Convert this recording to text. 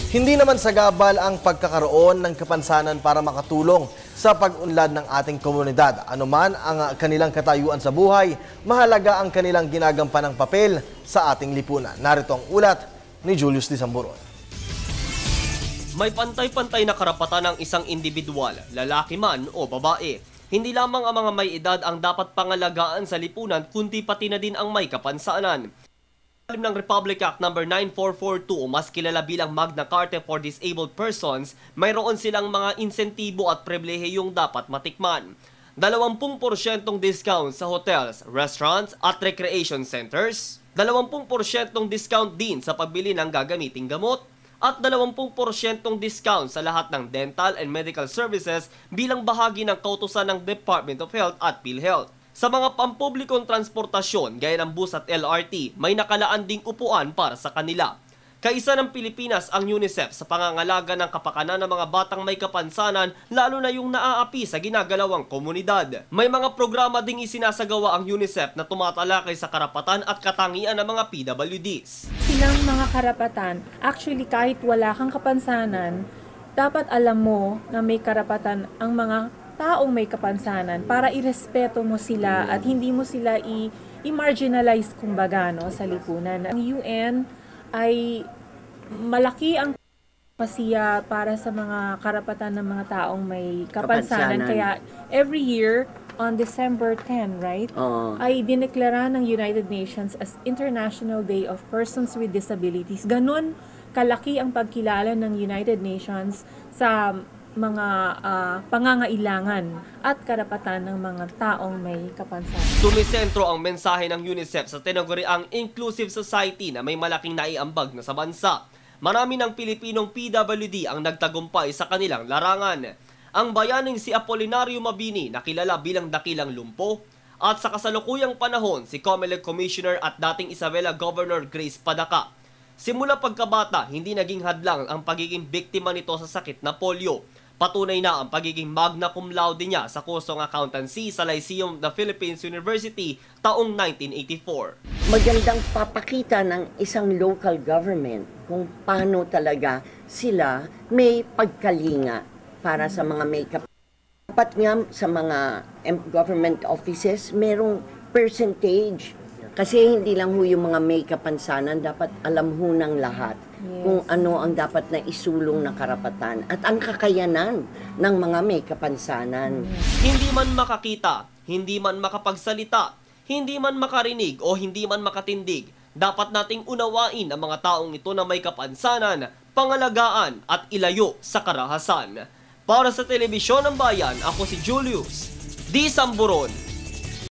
Hindi naman sagabal ang pagkakaroon ng kapansanan para makatulong sa pag-unlad ng ating komunidad. Anuman ang kanilang katayuan sa buhay, mahalaga ang kanilang ginagampanan ng papel sa ating lipunan. Narito ang ulat ni Julius Disamburon. May pantay-pantay na karapatan ng isang individual, lalaki man o babae. Hindi lamang ang mga may edad ang dapat pangalagaan sa lipunan, kundi pati na din ang may kapansanan. Sa ng Republic Act No. 9442, mas kilala bilang Magna Carta for Disabled Persons, mayroon silang mga insentibo at pribilehiyong dapat matikman. 20% discount sa hotels, restaurants at recreation centers, 20% discount din sa pagbili ng gagamiting gamot, at 20% discount sa lahat ng dental and medical services bilang bahagi ng kautusan ng Department of Health at PhilHealth. Sa mga pampublikong transportasyon gaya ng bus at LRT, may nakalaan ding upuan para sa kanila. Kaisa ng Pilipinas ang UNICEF sa pangangalaga ng kapakanan ng mga batang may kapansanan, lalo na yung naaapi sa ginagalawang komunidad. May mga programa ding isinasagawa ang UNICEF na tumatalakay sa karapatan at katangian ng mga PWDs. Silang mga karapatan, actually kahit wala kang kapansanan, dapat alam mo na may karapatan ang mga taong may kapansanan para irespeto mo sila at hindi mo sila i-marginalize kumbaga sa lipunan. Ang UN ay malaki ang pasiya para sa mga karapatan ng mga taong may kapansanan. Kaya every year on December 10, right, ay dineklara ng United Nations as International Day of Persons with Disabilities. Ganon kalaki ang pagkilala ng United Nations sa mga pangangailangan at karapatan ng mga taong may kapansanan. Sumisentro ang mensahe ng UNICEF sa tinaguriang inclusive society na may malaking naiambag na sa bansa. Marami ng Pilipinong PWD ang nagtagumpay sa kanilang larangan. Ang bayaning si Apolinario Mabini na kilala bilang Dakilang Lumpo at sa kasalukuyang panahon si COMELEC Commissioner at dating Isabela Governor Grace Padaca. Simula pagkabata, hindi naging hadlang ang pagiging biktima nito sa sakit na polio. Patunay na ang pagiging magna cum laude niya sa kursong accountancy sa Lyceum of the Philippines University taong 1984. Magandang papakita ng isang local government kung paano talaga sila may pagkalinga para sa mga may kapansanan. Dapat nga sa mga government offices merong percentage. Kasi hindi lang ho yung mga may kapansanan, dapat alam ho ng lahat kung ano ang dapat na isulong na karapatan at ang kakayanan ng mga may kapansanan. Hindi man makakita, hindi man makapagsalita, hindi man makarinig o hindi man makatindig, dapat nating unawain ang mga taong ito na may kapansanan, pangalagaan at ilayo sa karahasan. Para sa Telebisyon ng Bayan, ako si Julius Disamburon.